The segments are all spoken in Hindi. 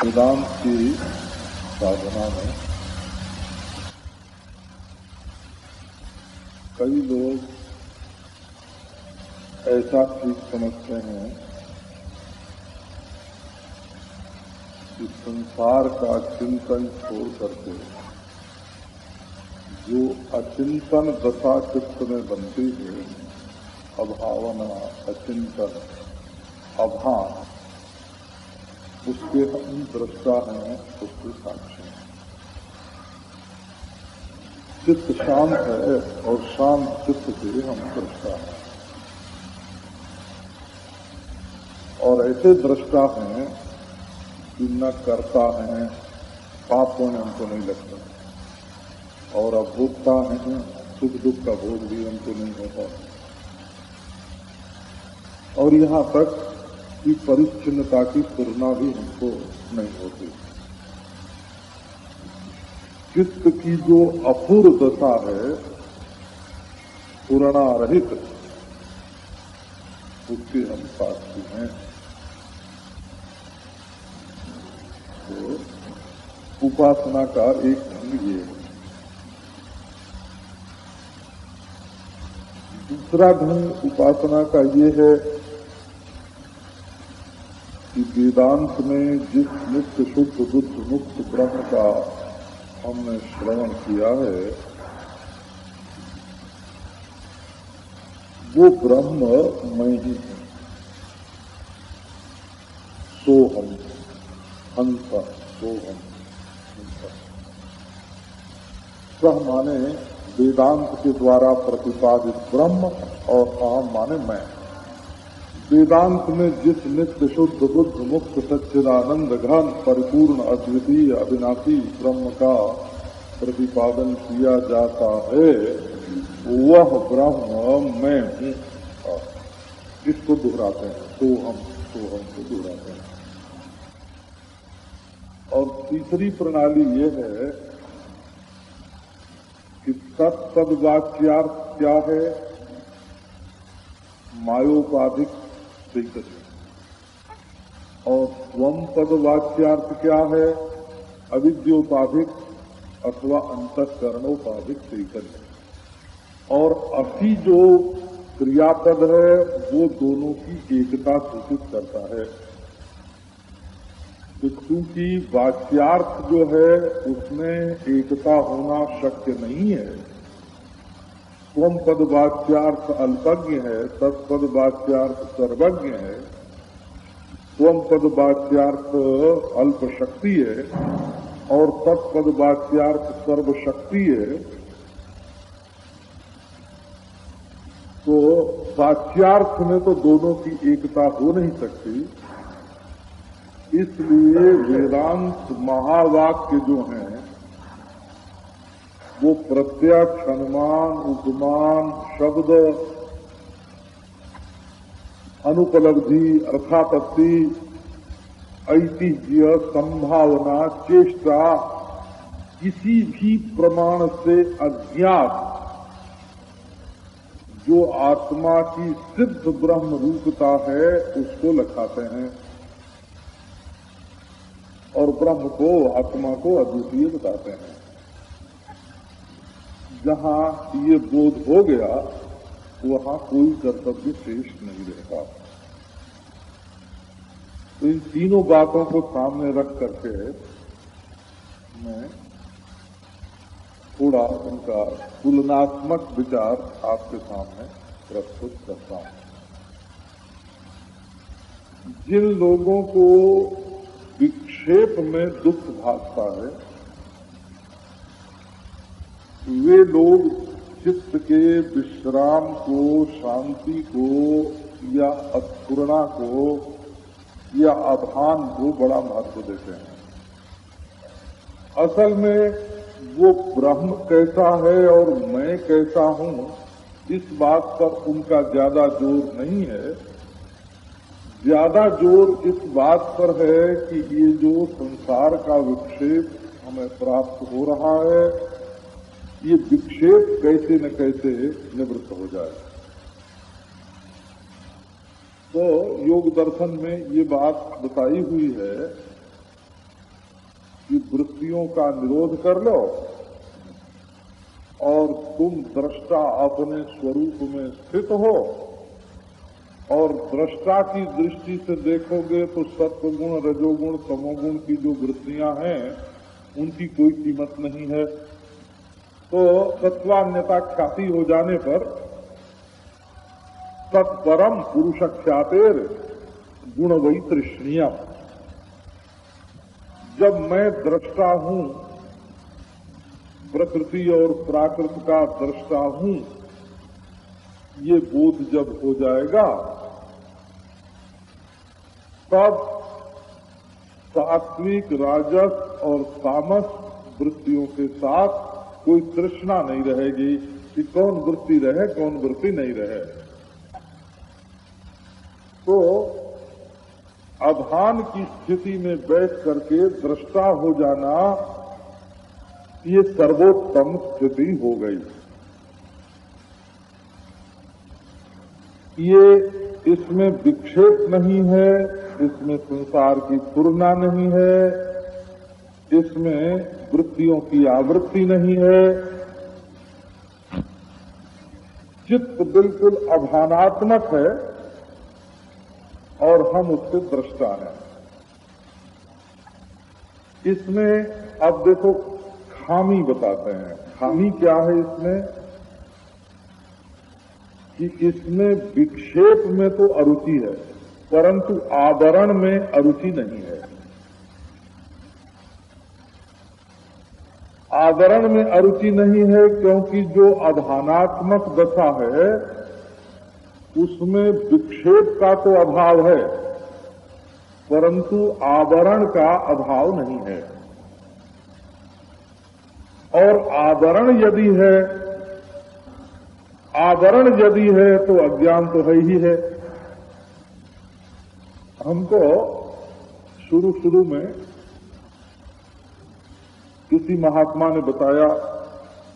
वेदांत की साधना में कई लोग ऐसा ठीक समझते हैं कि संसार का चिंतन छोड़ करके जो अचिंतन दशा चित्त में बनती है, अभावना, अचिंतन, अभान, उसके हम दृष्टा हैं, उसके साक्षी हैं। चित्त शांत है और शांत चित्त के हम दृष्टा हैं। और ऐसे दृष्टा हैं कि न करता है, पापों में हमको नहीं लगता, और अभोक्ता हैं, सुख दुख का बोध भी हमको नहीं होता, और यहाँ तक कि परिच्छिन्नता की तुलना भी हमको नहीं होती। चित्त की जो अपूर्ण दशा है, पूर्णा रहित, उसके हम साक्षी हैं। तो उपासना का एक ढंग ये है। दूसरा ढंग उपासना का ये है कि वेदांत में जिस नित्य शुद्ध बुद्ध मुक्त ब्रह्म का हमने श्रवण किया है, वो ब्रह्म मैं ही हूं। सोहम हंस, सोहम हंस। सह माने वेदांत के द्वारा प्रतिपादित ब्रह्म, और अहम माने मैं। वेदांत में जिस नित्य शुद्ध बुद्ध मुक्त सच्चिदानंद घन परिपूर्ण अद्वितीय अविनाशी ब्रह्म का प्रतिपादन किया जाता है, वह ब्रह्म मैं हूं। इसको दोहराते हैं, सोहम को दोहराते हैं। और तीसरी प्रणाली ये है कि तत्पद वाच्यार्थ क्या है, मायोपाधिक चैतन्य, और स्वम पद वाच्यार्थ क्या है, अविद्योपाधिक अथवा अंतःकरणोपाधिक चैतन्य। और असी जो क्रियापद है वो दोनों की एकता सूचित करता है। तो क्योंकि वाच्यार्थ जो है उसमें एकता होना शक्य नहीं है, स्वम पद वाच्यार्थ अल्पज्ञ है, तत्पद वाच्यार्थ सर्वज्ञ है, स्वम पद वाच्यार्थ अल्प शक्ति है और तत्पद वाच्यार्थ सर्वशक्ति है। तो वाच्यार्थ में तो दोनों की एकता हो नहीं सकती, इसलिए वेदांत महावाक्य जो हैं वो प्रत्यक्ष, अनुमान, उपमान, शब्द, अनुपलब्धि, अर्थापत्ति, ऐतिह्य, संभावना, चेष्टा, किसी भी प्रमाण से अज्ञात जो आत्मा की सिद्ध ब्रह्म रूपता है उसको लखाते हैं, और ब्रह्म को, आत्मा को अद्वितीय बताते हैं। जहां ये बोध हो गया वहां कोई कर्तव्य शेष नहीं रहता। तो इन तीनों बातों को सामने रख करके मैं थोड़ा उनका तुलनात्मक विचार आपके सामने प्रस्तुत करता हूं। जिन लोगों को विक्षेप में दुख भासता है, वे लोग चित्त के विश्राम को, शांति को या अस्फुरना को या अभान को बड़ा महत्व देते हैं। असल में वो ब्रह्म कैसा है और मैं कैसा हूं, इस बात पर उनका ज्यादा जोर नहीं है। ज्यादा जोर इस बात पर है कि ये जो संसार का विक्षेप हमें प्राप्त हो रहा है, ये विक्षेप कैसे न कैसे निवृत्त हो जाए। तो योग दर्शन में ये बात बताई हुई है कि वृत्तियों का निरोध कर लो और तुम दृष्टा अपने स्वरूप में स्थित हो, और दृष्टा की दृष्टि से देखोगे तो सत्वगुण, रजोगुण, तमोगुण की जो वृत्तियां हैं उनकी कोई कीमत नहीं है। तो सत्वान्यता ख्याति हो जाने पर तत्परम पुरुष ख्यातेर गुण वही तृष्णिया, जब मैं दृष्टा हूं, प्रकृति और प्राकृत का दृष्टा हूं, ये बोध जब हो जाएगा तब सात्विक, राजस और तामस वृत्तियों के साथ कोई तृष्णा नहीं रहेगी कि कौन वृत्ति रहे कौन वृत्ति नहीं रहे। तो अभान की स्थिति में बैठ करके दृष्टा हो जाना, ये सर्वोत्तम स्थिति हो गई। ये इसमें विक्षेप नहीं है, इसमें संसार की तुलना नहीं है, इसमें वृत्तियों की आवृत्ति नहीं है। चित्त बिल्कुल अभानात्मक है और हम उसके दृष्टा हैं। इसमें अब देखो खामी बताते हैं। खामी क्या है इसमें कि इसमें विक्षेप में तो अरुचि है, परंतु आवरण में अरुचि नहीं है। आवरण में अरुचि नहीं है क्योंकि जो अभानात्मक दशा है उसमें विक्षेप का तो अभाव है, परंतु आवरण का अभाव नहीं है। और आवरण यदि है तो अज्ञान तो है ही है। हमको शुरू में किसी महात्मा ने बताया,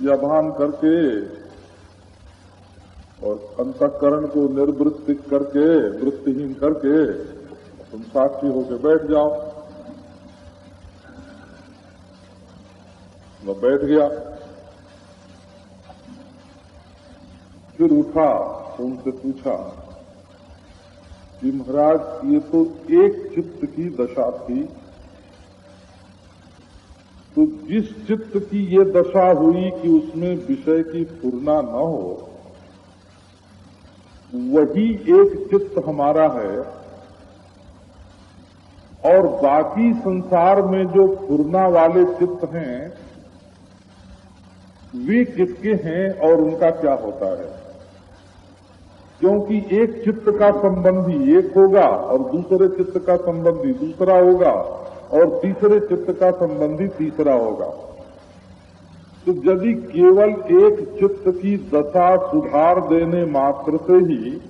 यह भान करके और अंतःकरण को निर्वृत्त करके, वृत्तिहीन करके तुम साक्षी होकर बैठ जाओ। मैं बैठ गया, फिर उठा, उनसे पूछा कि महाराज ये तो एक चित्त की दशा थी, तो जिस चित्त की ये दशा हुई कि उसमें विषय की पूर्णा न हो, वही एक चित्त हमारा है, और बाकी संसार में जो पूर्णा वाले चित्त हैं वे किसके हैं और उनका क्या होता है। क्योंकि एक चित्त का संबंधी एक होगा और दूसरे चित्त का संबंधी दूसरा होगा और तीसरे चित्त का संबंधी तीसरा होगा। तो यदि केवल एक चित्त की दशा सुधार देने मात्र से ही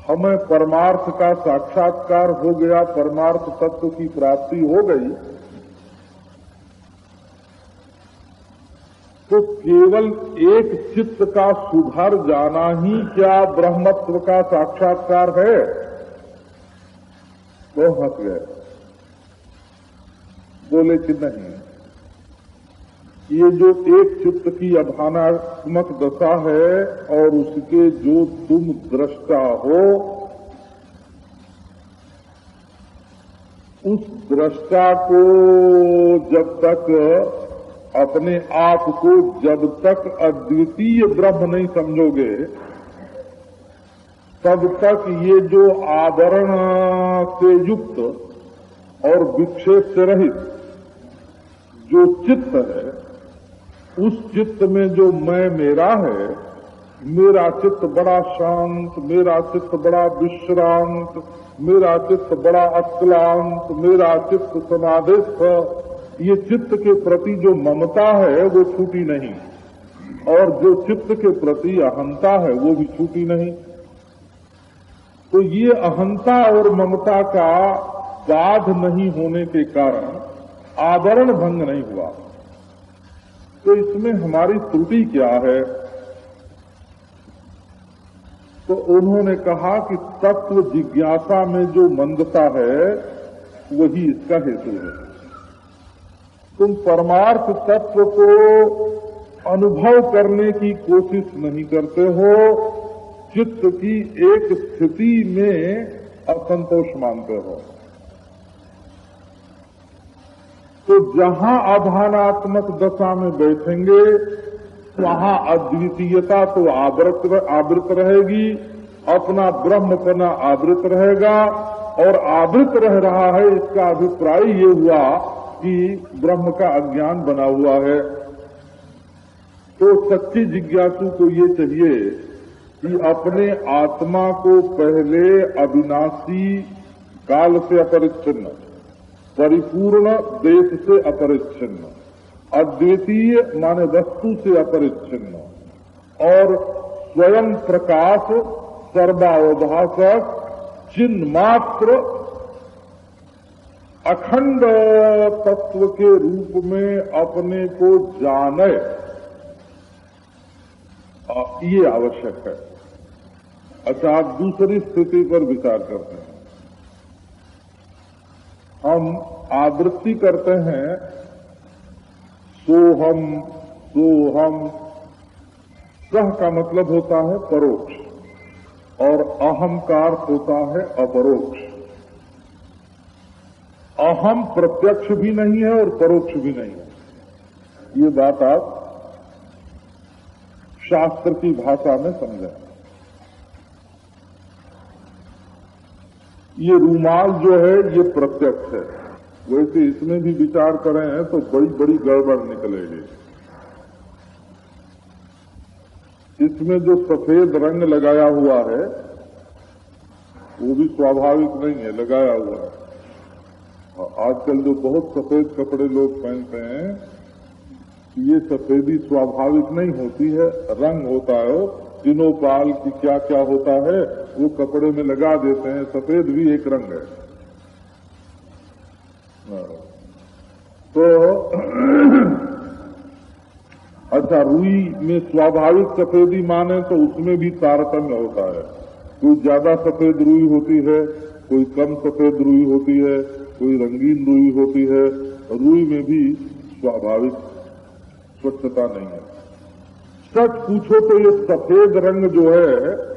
हमें परमार्थ का साक्षात्कार हो गया, परमार्थ तत्व की प्राप्ति हो गई, तो केवल एक चित्त का सुधर जाना ही क्या ब्रह्मत्व का साक्षात्कार है? तो हंस गए, बोले कि नहीं, ये जो एक चित्त की अभानात्मक दशा है और उसके जो तुम दृष्टा हो, उस दृष्टा को जब तक अपने आप को जब तक अद्वितीय ब्रह्म नहीं समझोगे, तब तक ये जो आवरण से युक्त और विक्षेप से रहित जो चित्त है, उस चित्त में जो मैं मेरा है, मेरा चित्त बड़ा शांत, मेरा चित्त बड़ा विश्रांत, मेरा चित्त बड़ा अक्लांत, मेरा चित्त समाधिस्थ, ये चित्त के प्रति जो ममता है वो छूटी नहीं, और जो चित्त के प्रति अहंता है वो भी छूटी नहीं। तो ये अहंता और ममता का बाध नहीं होने के कारण आवरण भंग नहीं हुआ। तो इसमें हमारी त्रुटि क्या है? तो उन्होंने कहा कि तत्व जिज्ञासा में जो मंदता है वही इसका हेतु है। तुम परमार्थ तत्व को अनुभव करने की कोशिश नहीं करते हो, चित्त की एक स्थिति में असंतोष मानते हो। तो जहां अभानात्मक दशा में बैठेंगे वहां अद्वितीयता तो आवृत रहेगी, अपना ब्रह्मपना आवृत रहेगा, और आवृत रह रहा है इसका अभिप्राय ये हुआ कि ब्रह्म का अज्ञान बना हुआ है। तो सच्ची जिज्ञासु को ये चाहिए कि अपने आत्मा को पहले अविनाशी, काल से अपरिच्छिन्न, परिपूर्ण देश से अपरिच्छिन्न, अद्वितीय माने वस्तु से अपरिच्छिन्न, और स्वयं प्रकाश सर्वावभासक चिन्मात्र अखंड तत्व के रूप में अपने को जाने, ये आवश्यक है। अच्छा, आप दूसरी स्थिति पर विचार करते हैं। हम आवृत्ति करते हैं सोहम सोहम, सह का मतलब होता है परोक्ष, और अहंकार होता है अपरोक्ष। अहम प्रत्यक्ष भी नहीं है और परोक्ष भी नहीं है। ये बात आप शास्त्र की भाषा में समझें। ये रूमाल जो है ये प्रत्यक्ष है, वैसे इसमें भी विचार करें तो बड़ी बड़ी गड़बड़ निकलेगी। इसमें जो सफेद रंग लगाया हुआ है वो भी स्वाभाविक नहीं है, लगाया हुआ है। आजकल जो बहुत सफेद कपड़े लोग पहनते हैं, ये सफेदी स्वाभाविक नहीं होती है, रंग होता है। जिनोपाल की क्या क्या होता है वो कपड़े में लगा देते हैं, सफेद भी एक रंग है। तो अच्छा, रुई में स्वाभाविक सफेदी माने तो उसमें भी तारतम्य होता है। कोई ज्यादा सफेद रुई होती है, कोई कम सफेद रुई होती है, कोई रंगीन रुई होती है। रुई में भी स्वाभाविक स्वच्छता नहीं है। सच पूछो तो ये सफेद रंग जो है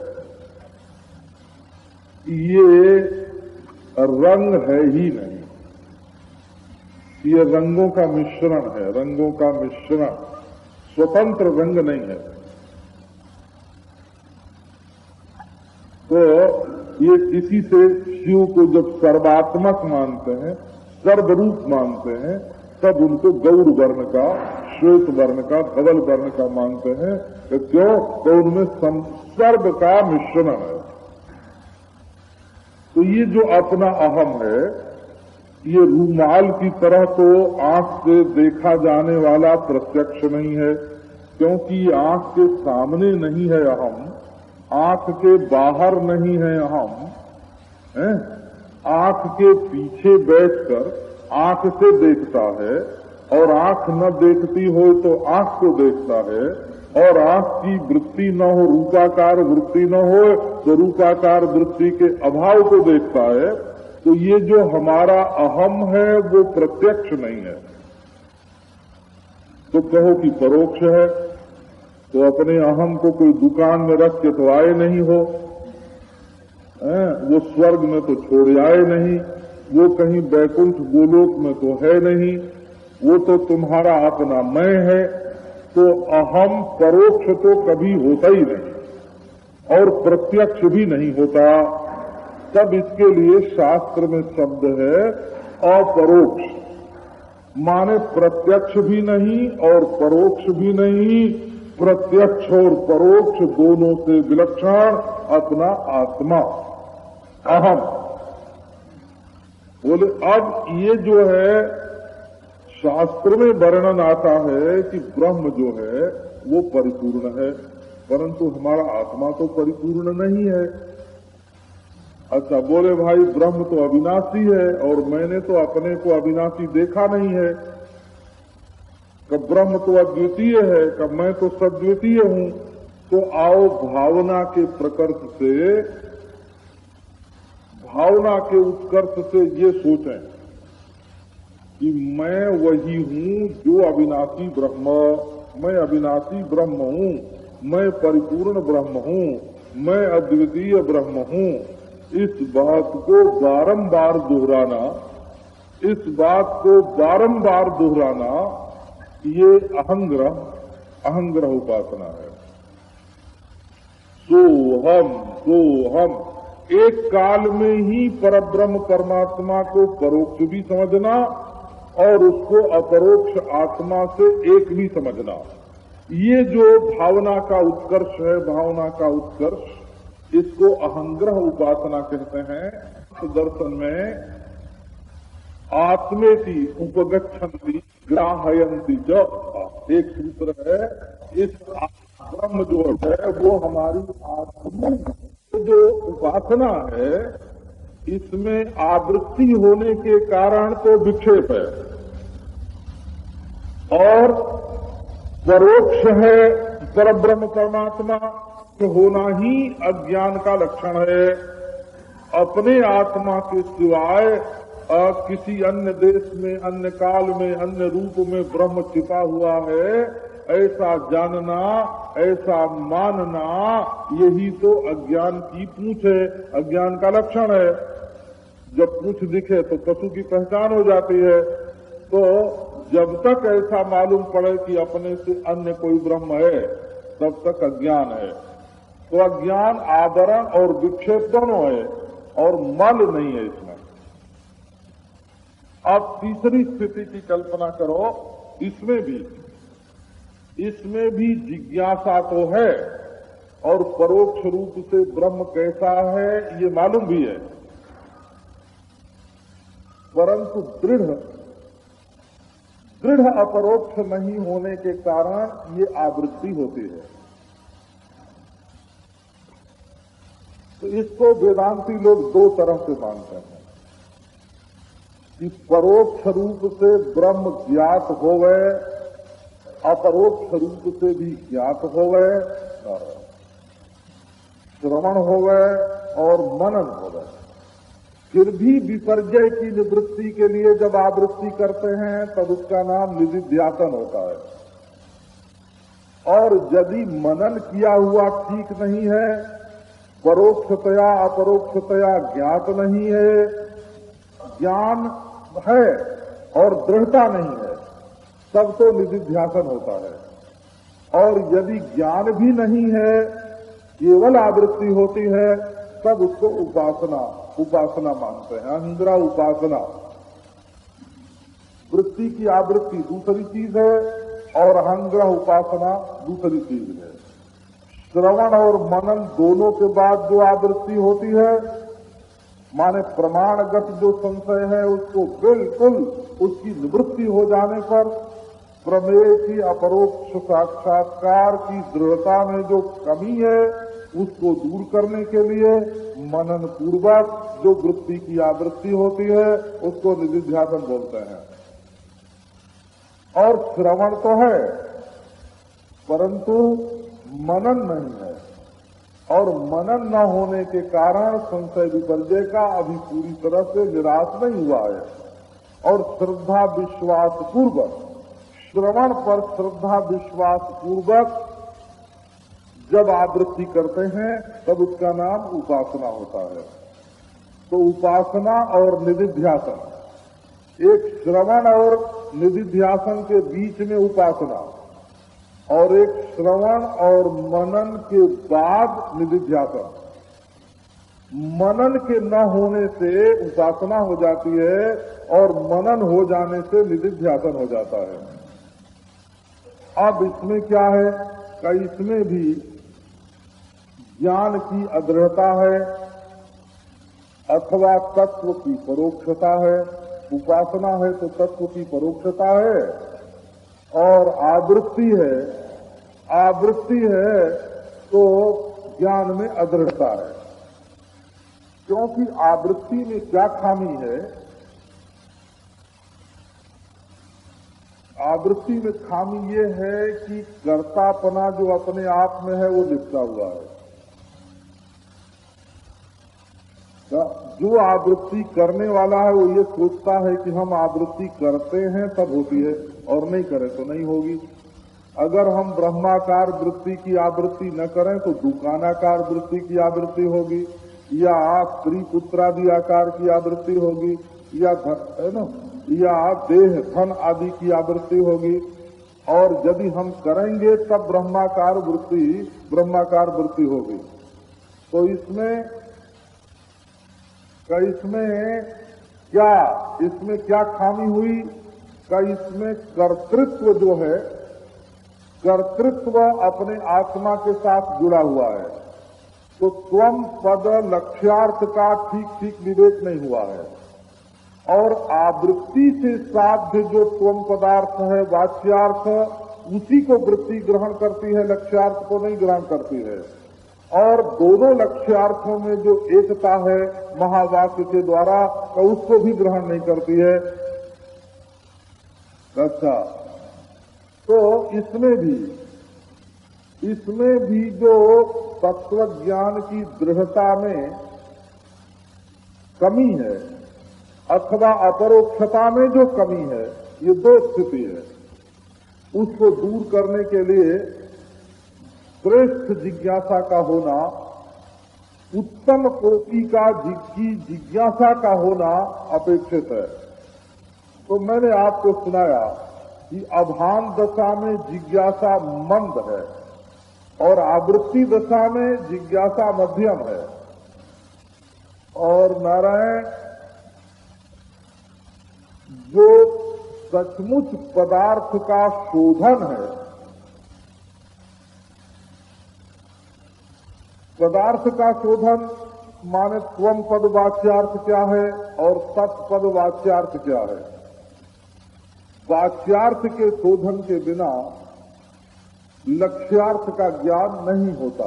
ये रंग है ही नहीं, ये रंगों का मिश्रण है, रंगों का मिश्रण, स्वतंत्र रंग नहीं है। तो ये इसी से शिव को जब सर्वात्मक मानते हैं, सर्वरूप मानते हैं, तब उनको गौर वर्ण का, श्वेत वर्ण का, धवल वर्ण का मानते हैं। तो क्यों? तो उनमें सर्व का मिश्रण है। तो ये जो अपना अहम है, ये रूमाल की तरह तो आंख से देखा जाने वाला प्रत्यक्ष नहीं है, क्योंकि आंख के सामने नहीं है अहम, आंख के बाहर नहीं है अहम, आंख के पीछे बैठकर आंख से देखता है, और आंख न देखती हो तो आंख को देखता है, और आंख की वृत्ति न हो, रूपाकार वृत्ति न हो तो रूपाकार वृत्ति के अभाव को देखता है। तो ये जो हमारा अहम है वो प्रत्यक्ष नहीं है। तो कहो कि परोक्ष है, तो अपने अहम को कोई दुकान में रख के तो आए नहीं हो, वो स्वर्ग में तो छोड़ आए नहीं, वो कहीं बैकुंठ गोलोक में तो है नहीं, वो तो तुम्हारा अपना मैं है। तो अहम परोक्ष तो कभी होता ही नहीं। और प्रत्यक्ष भी नहीं होता, तब इसके लिए शास्त्र में शब्द है अपरोक्ष। माने प्रत्यक्ष भी नहीं और परोक्ष भी नहीं, प्रत्यक्ष और परोक्ष दोनों से विलक्षण अपना आत्मा अहम। बोले अब ये जो है शास्त्र में वर्णन आता है कि ब्रह्म जो है वो परिपूर्ण है, परंतु हमारा आत्मा तो परिपूर्ण नहीं है। अच्छा, बोले भाई ब्रह्म तो अविनाशी है और मैंने तो अपने को अविनाशी देखा नहीं है। कब ब्रह्म तो अद्वितीय है, कब मैं तो सद्वितीय हूं। तो आओ भावना के प्रकर्ष से, भावना के उत्कर्ष से ये सोचें कि मैं वही हूं जो अविनाशी ब्रह्म, मैं अविनाशी ब्रह्म हूं, मैं परिपूर्ण ब्रह्म हूं, मैं अद्वितीय ब्रह्म हूं। इस बात को बारंबार दोहराना, इस बात को बारंबार दोहराना, ये अहंग्रह उपासना है। सोहम एक काल में ही परब्रह्म परमात्मा को परोक्ष भी समझना और उसको अपरोक्ष आत्मा से एक भी समझना, ये जो भावना का उत्कर्ष है, भावना का उत्कर्ष, इसको अहंग्रह उपासना कहते हैं। तो दर्शन में आत्मेति उपगच्छन्ति ग्राहयन्ति च एक सूत्र है। इस ब्रह्म जो है वो हमारी आत्मा जो उपासना है, इसमें आवृत्ति होने के कारण तो विक्षेप है और परोक्ष है परब्रह्म परमात्मा तो होना ही अज्ञान का लक्षण है। अपने आत्मा के सिवाय किसी अन्य देश में, अन्य काल में, अन्य रूप में ब्रह्म छिपा हुआ है, ऐसा जानना, ऐसा मानना, यही तो अज्ञान की पूंछ है, अज्ञान का लक्षण है। जब पूंछ दिखे तो पशु की पहचान हो जाती है। तो जब तक ऐसा मालूम पड़े कि अपने से अन्य कोई ब्रह्म है, तब तक अज्ञान है। तो अज्ञान आवरण और विक्षेप दोनों है और मल नहीं है इसमें। अब तीसरी स्थिति की कल्पना करो, इसमें भी जिज्ञासा तो है और परोक्ष रूप से ब्रह्म कैसा है ये मालूम भी है, परंतु दृढ़ अपरोक्ष नहीं होने के कारण ये आवृत्ति होती है। तो इसको वेदांती लोग दो तरह से मानते हैं कि परोक्ष रूप से ब्रह्म ज्ञात हो गए, अपरोक्ष रूप से भी ज्ञात हो गए, श्रवण हो गए और मनन हो गए। फिर भी विपर्जय की निवृत्ति के लिए जब आवृत्ति करते हैं तब उसका नाम निधिध्यासन होता है। और यदि मनन किया हुआ ठीक नहीं है, परोक्षतया अपरोक्षतया ज्ञात नहीं है, ज्ञान है और दृढ़ता नहीं है, तब तो निधिध्यासन होता है। और यदि ज्ञान भी नहीं है, केवल आवृत्ति होती है, तब उसको उपासना मानते हैं। अहंग्रह उपासना, वृत्ति की आवृत्ति दूसरी चीज है और अहंग्रह उपासना दूसरी चीज है। श्रवण और मनन दोनों के बाद जो आवृत्ति होती है, माने प्रमाणगत जो संशय है उसको बिल्कुल उसकी निवृत्ति हो जाने पर प्रमेय की अपरोक्ष साक्षात्कार की दृढ़ता में जो कमी है उसको दूर करने के लिए मनन पूर्वक जो वृत्ति की आवृत्ति होती है उसको निधिध्यासन बोलते हैं। और श्रवण तो है परंतु मनन नहीं है, और मनन न होने के कारण संशय विपर्जय का अभी पूरी तरह से निराश नहीं हुआ है। और श्रद्धा विश्वास पूर्वक, श्रवण पर श्रद्धा विश्वास पूर्वक जब आवृत्ति करते हैं तब उसका नाम उपासना होता है। तो उपासना और निधिध्यासन, एक श्रवण और निधिध्यासन के बीच में उपासना, और एक श्रवण और मनन के बाद निधिध्यासन। मनन के न होने से उपासना हो जाती है और मनन हो जाने से निधिध्यासन हो जाता है। अब इसमें क्या है कि इसमें भी ज्ञान की अदृढ़ता है अथवा तत्व की परोक्षता है। उपासना है तो तत्व की परोक्षता है और आवृत्ति है। आवृत्ति है तो ज्ञान में अदृढ़ता है। क्योंकि आवृत्ति में क्या खामी है? आवृत्ति में खामी ये है कि कर्तापना जो अपने आप में है वो लिपटा हुआ है। जो आवृत्ति करने वाला है वो ये सोचता है कि हम आवृत्ति करते हैं तब होती है और नहीं करें तो नहीं होगी। अगर हम ब्रह्माकार वृत्ति की आवृत्ति न करें तो दुकानाकार वृत्ति की आवृत्ति होगी या स्त्री पुत्रादि आकार की आवृत्ति होगी या है ना, या देह धन आदि की आवृत्ति होगी। और यदि हम करेंगे तब ब्रह्माकार वृत्ति होगी। तो इसमें क्या खामी हुई? इसमें कर्तृत्व जो है, कर्तृत्व अपने आत्मा के साथ जुड़ा हुआ है। तो त्वम पद लक्ष्यार्थ का ठीक ठीक विवेक नहीं हुआ है। और आवृत्ति से साध्य जो त्वम पदार्थ है वाच्यार्थ, उसी को वृत्ति ग्रहण करती है, लक्ष्यार्थ को नहीं ग्रहण करती है। और दोनों लक्ष्यार्थों में जो एकता है महावाक्य के द्वारा, तो उसको भी ग्रहण नहीं करती है। अच्छा, तो इसमें भी जो तत्व ज्ञान की दृढ़ता में कमी है अथवा अपरोक्षता में जो कमी है, ये दो स्थिति है। उसको दूर करने के लिए श्रेष्ठ जिज्ञासा का होना, उत्तम कोटि की जिज्ञासा का होना अपेक्षित है। तो मैंने आपको सुनाया कि अभान दशा में जिज्ञासा मंद है और आवृत्ति दशा में जिज्ञासा मध्यम है। और नारायण जो सचमुच पदार्थ का शोधन है, पदार्थ का शोधन माने त्वम पद वाच्यार्थ क्या है और तत्पद वाच्यार्थ क्या है। वाच्यार्थ के शोधन के बिना लक्ष्यार्थ का ज्ञान नहीं होता।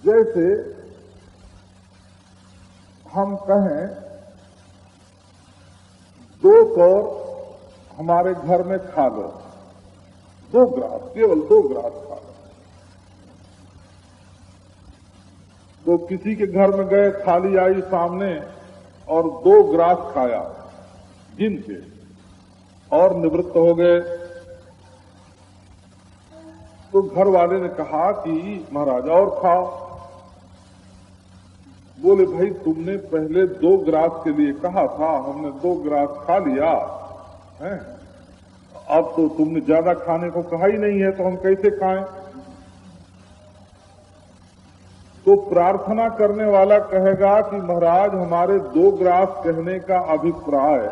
जैसे हम कहें 2 कौर हमारे घर में खा लो, 2 ग्रास, केवल 2 ग्रास खा लो। तो किसी के घर में गए, थाली आई सामने और 2 ग्रास खाया गिन के और निवृत्त हो गए। तो घर वाले ने कहा कि महाराज और खाओ। बोले भाई तुमने पहले 2 ग्रास के लिए कहा था, हमने 2 ग्रास खा लिया है, अब तो तुमने ज्यादा खाने को कहा ही नहीं है, तो हम कैसे खाएं? तो प्रार्थना करने वाला कहेगा कि महाराज हमारे 2 ग्रास कहने का अभिप्राय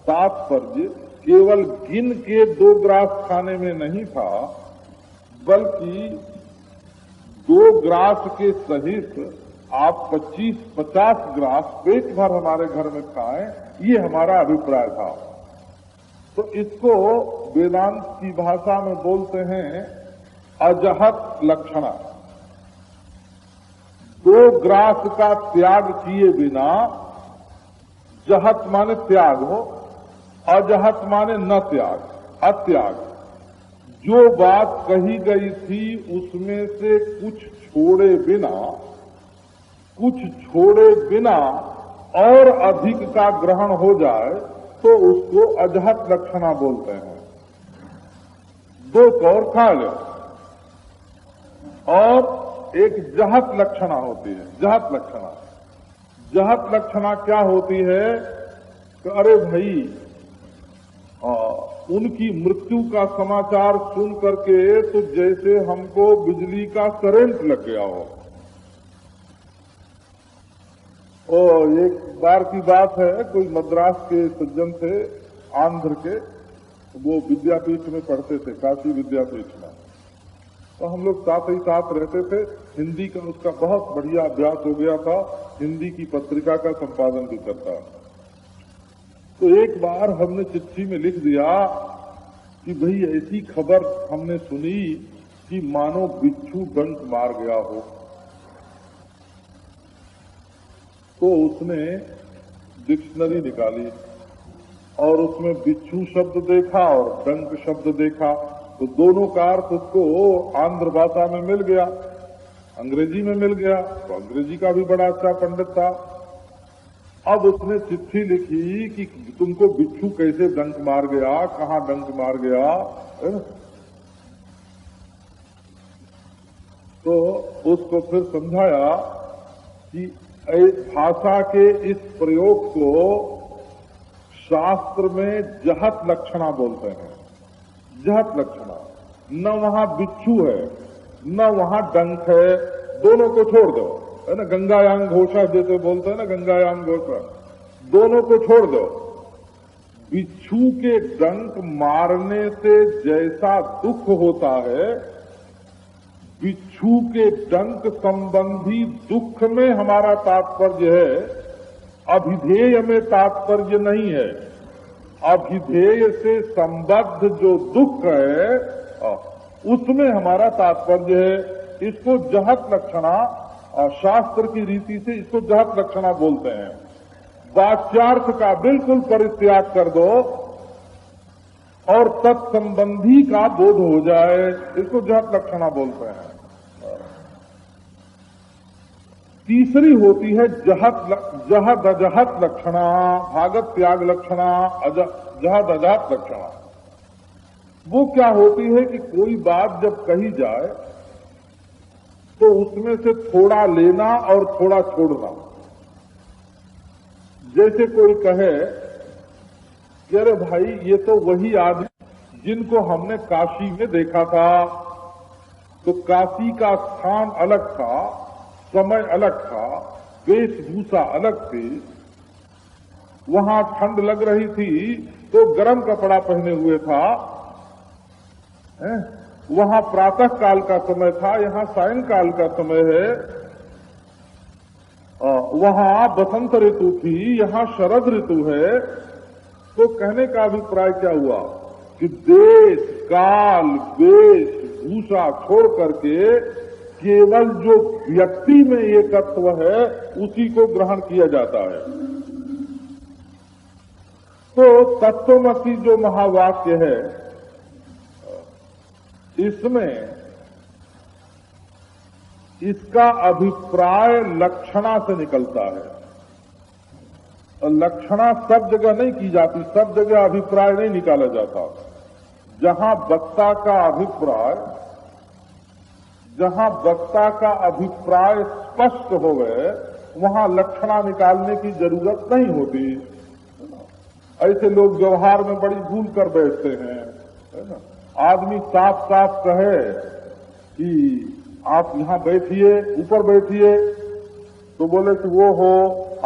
तात्पर्य केवल गिन के 2 ग्रास खाने में नहीं था, बल्कि 2 ग्रास के सहित आप 25-50 ग्रास पेट भर हमारे घर में खाएं, ये हमारा अभिप्राय था। तो इसको वेदांत की भाषा में बोलते हैं अजहत लक्षणा। 2 ग्रास का त्याग किए बिना, जहत माने त्याग हो, अजहत माने न त्याग, अत्याग। जो बात कही गई थी उसमें से कुछ छोड़े बिना और अधिक का ग्रहण हो जाए तो उसको अजहत लक्षणा बोलते हैं। 2 कौर खा लो। और एक जहत लक्षणा होती है। जहत लक्षणा क्या होती है कि अरे भाई उनकी मृत्यु का समाचार सुन करके तो जैसे हमको बिजली का करंट लग गया हो। और एक बार की बात है, कोई मद्रास के सज्जन थे, आंध्र के, वो विद्यापीठ में पढ़ते थे, काशी विद्यापीठ में। तो हम लोग साथ ही साथ रहते थे। हिंदी का उसका बहुत बढ़िया अभ्यास हो गया था, हिंदी की पत्रिका का संपादन भी करता। तो एक बार हमने चिट्ठी में लिख दिया कि भाई ऐसी खबर हमने सुनी कि मानो बिच्छू डंक मार गया हो। तो उसने डिक्शनरी निकाली और उसमें बिच्छू शब्द देखा और डंक शब्द देखा, तो दोनों का अर्थ उसको आंध्र भाषा में मिल गया, अंग्रेजी में मिल गया। तो अंग्रेजी का भी बड़ा अच्छा पंडित था। अब उसने चिट्ठी लिखी कि तुमको बिच्छू कैसे डंक मार गया, कहाँ डंक मार गया, है ना। तो उसको फिर समझाया कि भाषा के इस प्रयोग को शास्त्र में जहत लक्षणा बोलते हैं। जहत लक्षणा, न वहां बिच्छू है न वहां डंक है, दोनों को छोड़ दो, है ना। गंगायाम घोषा जैसे बोलते हैं ना, गंगायाम घोषा, दोनों को छोड़ दो। बिच्छू के डंक मारने से जैसा दुख होता है, बिच्छू के डंक संबंधी दुख में हमारा तात्पर्य है, अभिधेय में तात्पर्य नहीं है। अभिधेय से संबद्ध जो दुख है उसमें हमारा तात्पर्य है। इसको जहत लक्षणा, शास्त्र की रीति से इसको जहत लक्षणा बोलते हैं। वाच्यार्थ का बिल्कुल परित्याग कर दो और तत्संबंधी का बोध हो जाए, इसको जहत लक्षणा बोलते हैं। तीसरी होती है जहद अजहत लक्षणा, भागत त्याग लक्षणा, जहद अजहत लक्षणा। वो क्या होती है कि कोई बात जब कही जाए तो उसमें से थोड़ा लेना और थोड़ा छोड़ना। जैसे कोई कहे कि अरे भाई ये तो वही आदमी जिनको हमने काशी में देखा था, तो काशी का स्थान अलग था, समय अलग था, वेशभूषा अलग थी, वहां ठंड लग रही थी तो गर्म कपड़ा पहने हुए था, वहां प्रातः काल का समय था, यहाँ सायंकाल का समय है, वहां बसंत ऋतु थी, यहाँ शरद ऋतु है। तो कहने का अभिप्राय क्या हुआ कि देश काल वेश भूषा छोड़ करके केवल जो व्यक्ति में एकत्व है उसी को ग्रहण किया जाता है। तो तत्वमसि जो महावाक्य है, इसमें इसका अभिप्राय लक्षणा से निकलता है। और लक्षणा सब जगह नहीं की जाती, सब जगह अभिप्राय नहीं निकाला जाता। जहां वक्ता का अभिप्राय स्पष्ट हो गए वहां लक्षणा निकालने की जरूरत नहीं होती। ऐसे लोग व्यवहार में बड़ी भूल कर बैठते हैं, है ना। आदमी साफ साफ कहे कि आप यहां बैठिए, ऊपर बैठिए, तो बोले कि वो हो,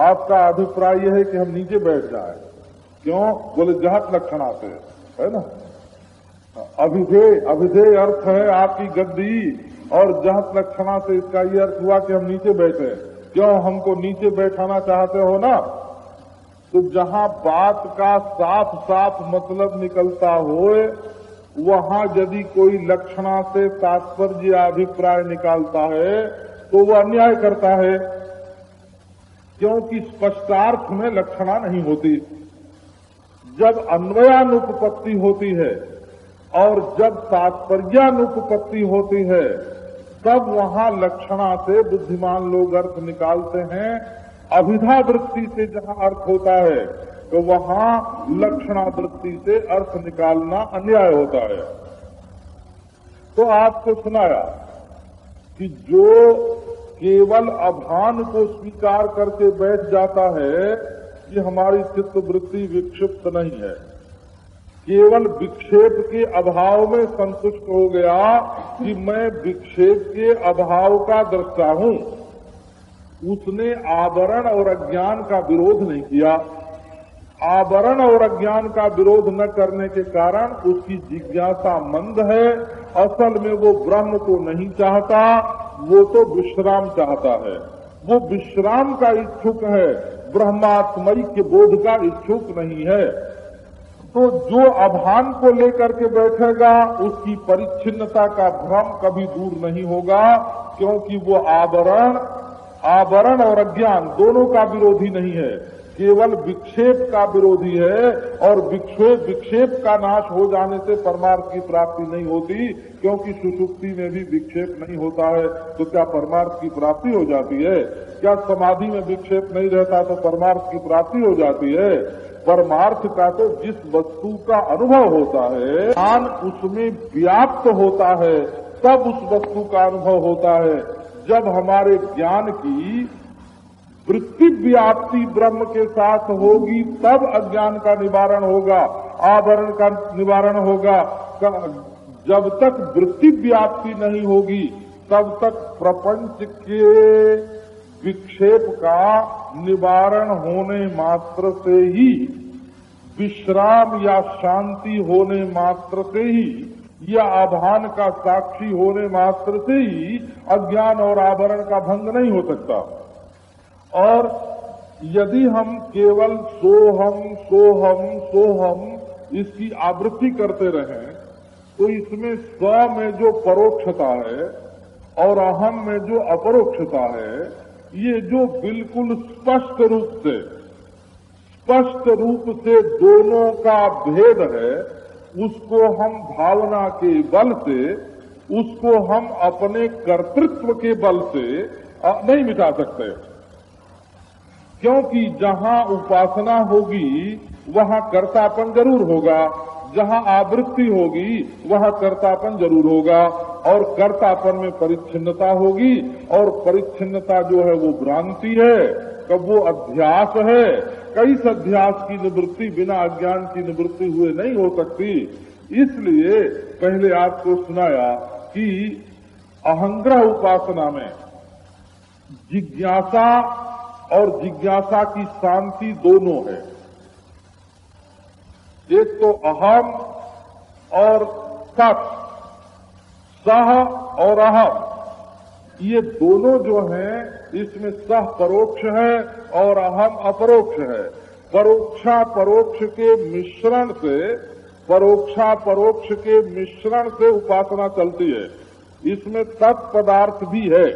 आपका अभिप्राय यह है कि हम नीचे बैठ जाएं। क्यों? बोले जहत लक्षणा से, है ना। अभिधेय अर्थ है आपकी गद्दी, और जहत लक्षणा से इसका ये अर्थ हुआ कि हम नीचे बैठे। क्यों हमको नीचे बैठाना चाहते हो ना? तो जहां बात का साफ साफ मतलब निकलता होए वहां यदि कोई लक्षणा से तात्पर्य अभिप्राय निकालता है तो वह अन्याय करता है, क्योंकि स्पष्टार्थ में लक्षणा नहीं होती। जब अन्वयानुपपत्ति होती है और जब तात्पर्यानुपपत्ति होती है तब वहां लक्षणा से बुद्धिमान लोग अर्थ निकालते हैं। अभिधा वृत्ति से जहां अर्थ होता है तो वहां लक्षणा वृत्ति से अर्थ निकालना अन्याय होता है। तो आपको सुनाया कि जो केवल अभान को स्वीकार करके बैठ जाता है, ये हमारी चित्त वृत्ति विक्षिप्त नहीं है। केवल विक्षेप के अभाव में संतुष्ट हो गया कि मैं विक्षेप के अभाव का दृष्टा हूं, उसने आवरण और अज्ञान का विरोध नहीं किया। आवरण और अज्ञान का विरोध न करने के कारण उसकी जिज्ञासा मंद है। असल में वो ब्रह्म को नहीं चाहता, वो तो विश्राम चाहता है। वो विश्राम का इच्छुक है, ब्रह्मात्मय के बोध का इच्छुक नहीं है। तो जो अभान को लेकर के बैठेगा उसकी परिच्छिन्नता का भ्रम कभी दूर नहीं होगा, क्योंकि वो आवरण और अज्ञान दोनों का विरोधी नहीं है, केवल विक्षेप का विरोधी है। और विक्षेप का नाश हो जाने से परमार्थ की प्राप्ति नहीं होती, क्योंकि सुषुप्ति में भी विक्षेप नहीं होता है। तो क्या परमार्थ की प्राप्ति हो जाती है? क्या समाधि में विक्षेप नहीं रहता तो परमार्थ की प्राप्ति हो जाती है? परमार्थ का तो जिस वस्तु का अनुभव होता है, ज्ञान उसमें व्याप्त होता है, तब उस वस्तु का अनुभव होता है। जब हमारे ज्ञान की वृत्ति व्याप्ति ब्रह्म के साथ होगी, तब अज्ञान का निवारण होगा, आवरण का निवारण होगा। जब तक वृत्ति व्याप्ति नहीं होगी, तब तक प्रपंच के विक्षेप का निवारण होने मात्र से ही, विश्राम या शांति होने मात्र से ही, या आभान का साक्षी होने मात्र से ही अज्ञान और आवरण का भंग नहीं हो सकता। और यदि हम केवल सोहम सोहम सोहम इसकी आवृत्ति करते रहें, तो इसमें स्व में जो परोक्षता है और अहम में जो अपरोक्षता है, ये जो बिल्कुल स्पष्ट रूप से दोनों का भेद है, उसको हम भावना के बल से, उसको हम अपने कर्तृत्व के बल से नहीं मिटा सकते। क्योंकि जहां उपासना होगी वहां कर्तापन जरूर होगा, जहां आवृत्ति होगी वहां कर्तापन जरूर होगा, और कर्तापन में परिच्छिन्नता होगी, और परिच्छिन्नता जो है वो भ्रांति है, कब वो अध्यास है। कई अध्यास की निवृत्ति बिना अज्ञान की निवृत्ति हुए नहीं हो सकती। इसलिए पहले आपको सुनाया कि अहंग्रह उपासना में जिज्ञासा और जिज्ञासा की शांति दोनों है। एक तो अहम और सत, सह और अहम, ये दोनों जो हैं इसमें सह परोक्ष है और अहम अपरोक्ष है। परोक्षा परोक्ष के मिश्रण से उपासना चलती है। इसमें तत्पदार्थ भी है,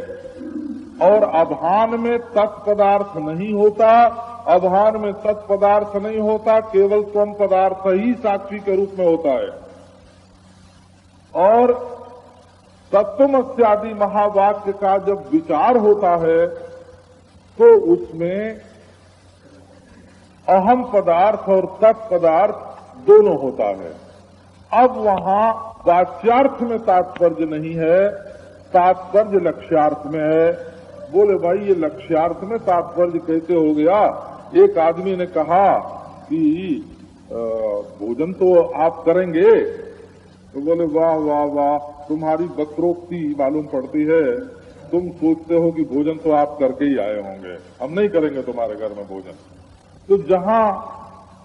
और अभान में तत्पदार्थ नहीं होता। अभान में तत्पदार्थ नहीं होता, केवल स्वम पदार्थ ही साक्षी के रूप में होता है। और तत्वमस्यादि महावाक्य का जब विचार होता है तो उसमें अहम पदार्थ और तत्पदार्थ दोनों होता है। अब वहां वाच्यार्थ में तात्पर्य नहीं है, तात्पर्य लक्ष्यार्थ में है। बोले भाई ये लक्ष्यार्थ में तात्पर्य कैसे हो गया? एक आदमी ने कहा कि भोजन तो आप करेंगे, तो बोले वाह वाह वाह, तुम्हारी वक्रोक्ति मालूम पड़ती है, तुम सोचते हो कि भोजन तो आप करके ही आए होंगे, हम नहीं करेंगे तुम्हारे घर में भोजन। तो जहां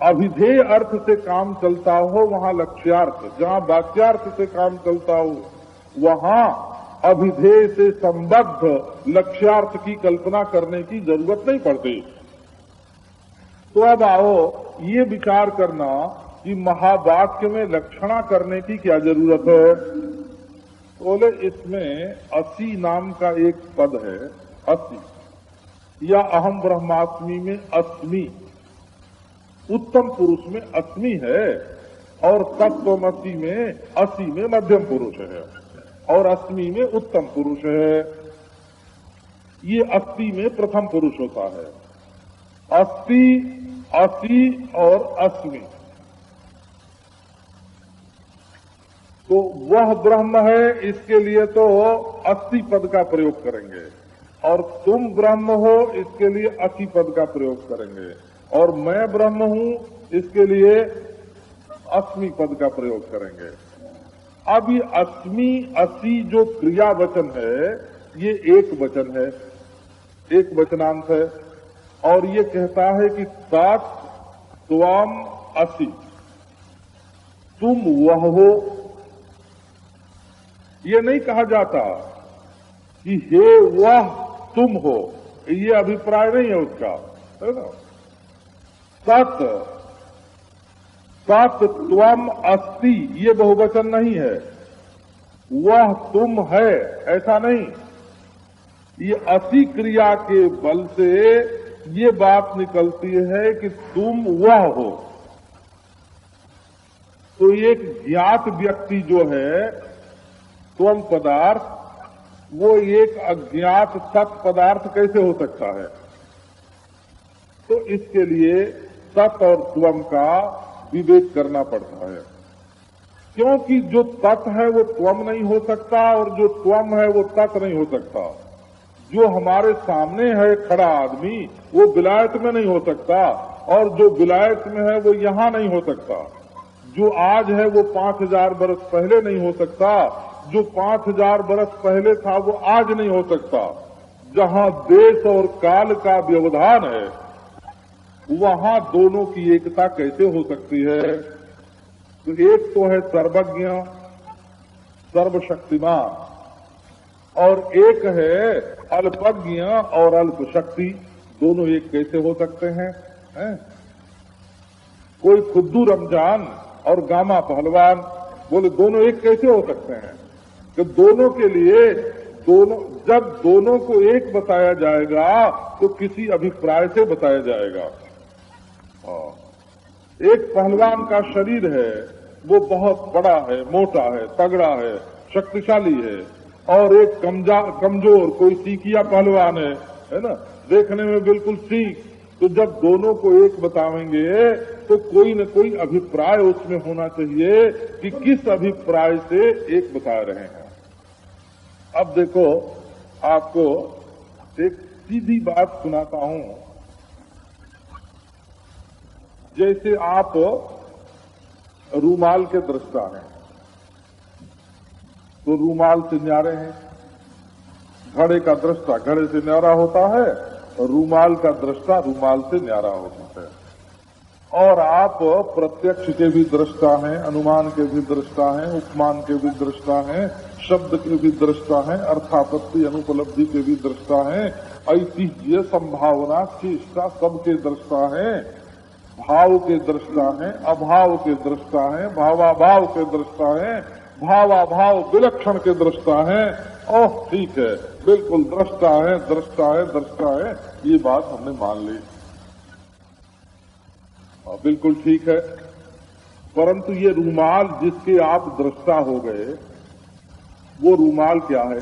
अभिधेय अर्थ से काम चलता हो वहां लक्ष्यार्थ, जहां वाच्यार्थ से काम चलता हो वहां अभिधेय से संबद्ध लक्ष्यार्थ की कल्पना करने की जरूरत नहीं पड़ती। तो अब आओ ये विचार करना कि महावाक्य में लक्षणा करने की क्या जरूरत है। बोले इसमें असी नाम का एक पद है, असी, या अहम ब्रह्मास्मि में अस्मि, उत्तम पुरुष में अस्मि है, और तत्वमसि में असी में मध्यम पुरुष है, और अस्मि में उत्तम पुरुष है। ये अस्ति में प्रथम पुरुष होता है। अस्ति, असी और अस्मि, तो वह ब्रह्म है, इसके लिए तो अस्ति पद का प्रयोग करेंगे, और तुम ब्रह्म हो इसके लिए असी पद का प्रयोग करेंगे, और मैं ब्रह्म हूं इसके लिए अस्मि पद का प्रयोग करेंगे। अब ये अस्मि असि जो क्रिया वचन है ये एक वचन है, एक वचनांत है, और ये कहता है कि तत् त्वम असि, तुम वह हो। ये नहीं कहा जाता कि हे वह तुम हो, ये अभिप्राय नहीं है उसका, है ना। तत् तत् त्वम अस्ति ये बहुवचन नहीं है, वह तुम है ऐसा नहीं। ये असि क्रिया के बल से ये बात निकलती है कि तुम वह हो। तो एक ज्ञात व्यक्ति जो है त्वम पदार्थ, वो एक अज्ञात सत पदार्थ कैसे हो सकता है? तो इसके लिए तत् और त्वम का विवेक करना पड़ता है, क्योंकि जो तत् है वो त्वम नहीं हो सकता और जो त्वम है वो तत् नहीं हो सकता। जो हमारे सामने है खड़ा आदमी वो विलायत में नहीं हो सकता, और जो विलायत में है वो यहां नहीं हो सकता। जो आज है वो 5000 बरस पहले नहीं हो सकता, जो 5000 बरस पहले था वो आज नहीं हो सकता। जहां देश और काल का व्यवधान है वहां दोनों की एकता कैसे हो सकती है? तो एक तो है सर्वज्ञ सर्वशक्तिमान, और एक है अल्पज्ञ और अल्प शक्ति। दोनों एक कैसे हो सकते हैं? कोई खुद्दू रमजान और गामा पहलवान, बोले दोनों एक कैसे हो सकते हैं? तो दोनों के लिए जब दोनों को एक बताया जाएगा तो किसी अभिप्राय से बताया जाएगा। एक पहलवान का शरीर है, वो बहुत बड़ा है, मोटा है, तगड़ा है, शक्तिशाली है, और एक कमजोर कोई सीकिया पहलवान है ना, देखने में बिल्कुल ठीक। तो जब दोनों को एक बतावेंगे तो कोई न कोई अभिप्राय उसमें होना चाहिए कि किस अभिप्राय से एक बता रहे हैं। अब देखो, आपको एक सीधी बात सुनाता हूं। जैसे आप रूमाल के दृष्टा हैं तो रूमाल से न्यारे हैं, घड़े का दृष्टा घड़े से न्यारा होता है, और रूमाल का दृष्टा रूमाल से न्यारा होता है। और आप प्रत्यक्ष के भी दृष्टा हैं, अनुमान के भी दृष्टा हैं, उपमान के भी दृष्टा हैं, शब्द के भी दृष्टा हैं, अर्थापत्ति अनुपलब्धि के भी दृष्टा हैं, ऐतिह्य संभावना चेष्टा सबके दृष्टा हैं, भाव के दृष्टा हैं, अभाव के दृष्टा हैं, भावाभाव के दृष्टा हैं, भावाभाव विलक्षण के दृष्टा हैं। ओह ठीक है, बिल्कुल दृष्टा है, दृष्टा है, दृष्टा है, ये बात हमने मान ली, बिल्कुल ठीक है। परंतु ये रूमाल जिसके आप दृष्टा हो गए, वो रूमाल क्या है?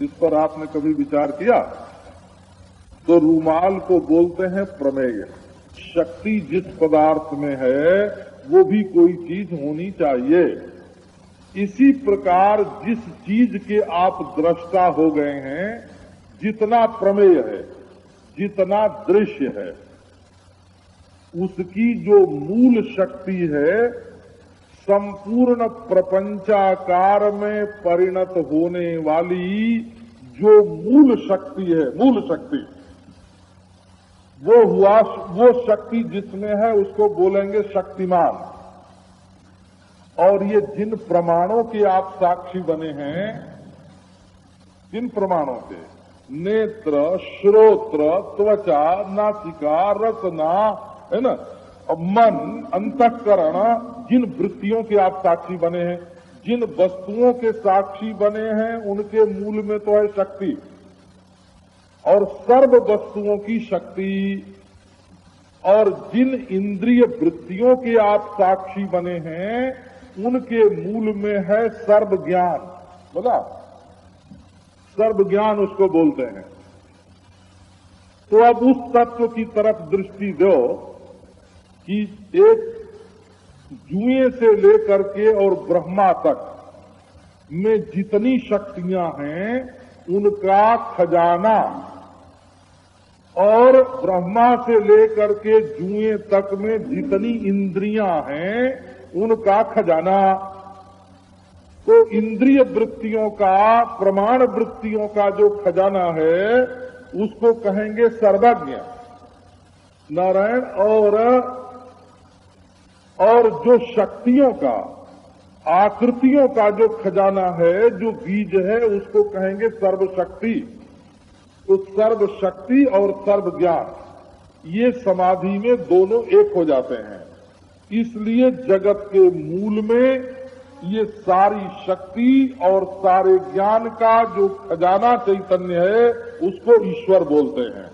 इस पर आपने कभी विचार किया? तो रूमाल को बोलते हैं प्रमेय। शक्ति जिस पदार्थ में है वो भी कोई चीज होनी चाहिए। इसी प्रकार जिस चीज के आप दृष्टा हो गए हैं, जितना प्रमेय है, जितना दृश्य है, उसकी जो मूल शक्ति है, संपूर्ण प्रपंचाकार में परिणत होने वाली जो मूल शक्ति है, मूल शक्ति, वो शक्ति जिसमें है उसको बोलेंगे शक्तिमान। और ये जिन प्रमाणों के आप साक्षी बने हैं, जिन प्रमाणों के, नेत्र, श्रोत्र, त्वचा, नासिका, रसना, है ना, और मन, अंतःकरण, जिन वृत्तियों के आप साक्षी बने हैं, जिन वस्तुओं के साक्षी बने हैं, उनके मूल में तो है शक्ति। और सर्व वस्तुओं की शक्ति, और जिन इंद्रिय वृत्तियों के आप साक्षी बने हैं, उनके मूल में है सर्व ज्ञान। बोला, सर्व ज्ञान उसको बोलते हैं। तो अब उस तत्व की तरफ दृष्टि दो कि एक जुए से लेकर के और ब्रह्मा तक में जितनी शक्तियां हैं, उनका खजाना, और ब्रह्मा से लेकर के जुए तक में जितनी इंद्रियां हैं, उनका खजाना। तो इंद्रिय वृत्तियों का, प्रमाण वृत्तियों का जो खजाना है उसको कहेंगे सर्वज्ञ नारायण। और जो शक्तियों का, आकृतियों का जो खजाना है, जो बीज है, उसको कहेंगे सर्वशक्ति। तो सर्वशक्ति और सर्व ज्ञान ये समाधि में दोनों एक हो जाते हैं। इसलिए जगत के मूल में ये सारी शक्ति और सारे ज्ञान का जो खजाना चैतन्य है उसको ईश्वर बोलते हैं।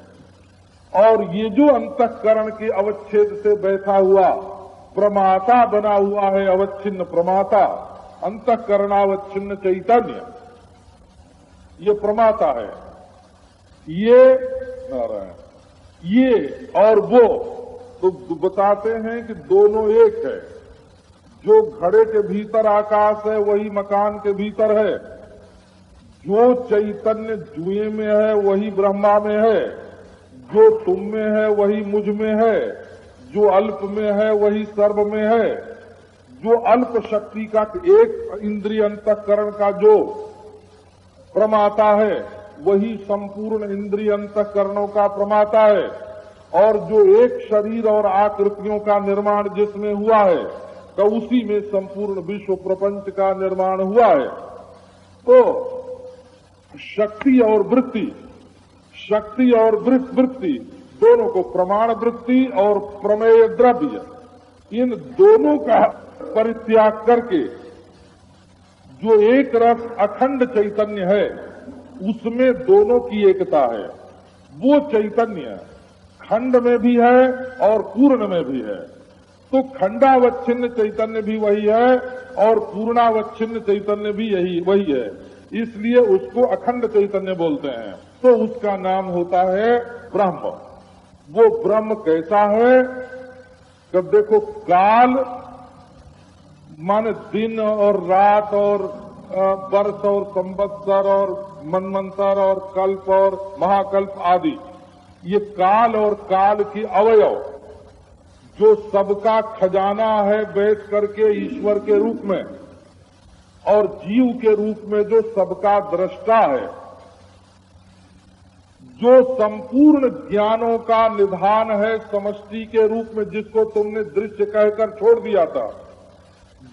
और ये जो अंतःकरण के अवच्छेद से बैठा हुआ प्रमाता बना हुआ है, अवच्छिन्न प्रमाता, अंतःकरणावच्छिन्न चैतन्य, ये प्रमाता है। ये और वो तो बताते हैं कि दोनों एक है। जो घड़े के भीतर आकाश है वही मकान के भीतर है। जो चैतन्य जुए में है वही ब्रह्मा में है। जो तुम में है वही मुझ में है। जो अल्प में है वही सर्व में है। जो अल्प शक्ति का एक इंद्रिय अंतःकरण का जो प्रमाता है वही संपूर्ण इंद्रिय अंतःकरणों का प्रमाता है। और जो एक शरीर और आकृतियों का निर्माण जिसमें हुआ है तो उसी में संपूर्ण विश्व प्रपंच का निर्माण हुआ है। तो शक्ति और वृत्ति, शक्ति और वृत्ति दोनों को, प्रमाण वृत्ति और प्रमेय द्रव्य, इन दोनों का परित्याग करके जो एक रस अखंड चैतन्य है उसमें दोनों की एकता है। वो चैतन्य खंड में भी है और पूर्ण में भी है। तो खंडावच्छिन्न चैतन्य भी वही है और पूर्णावच्छिन्न चैतन्य भी वही है। इसलिए उसको अखंड चैतन्य बोलते हैं। तो उसका नाम होता है ब्रह्म। वो ब्रह्म कैसा है? जब देखो, काल माने दिन और रात और वर्ष और संवत्सर और मनमंतर और कल्प और महाकल्प आदि, ये काल और काल की अवयव जो सबका खजाना है बैठ करके ईश्वर के रूप में, और जीव के रूप में जो सबका दृष्टा है, जो संपूर्ण ज्ञानों का निधान है समष्टि के रूप में, जिसको तुमने दृश्य कहकर छोड़ दिया था,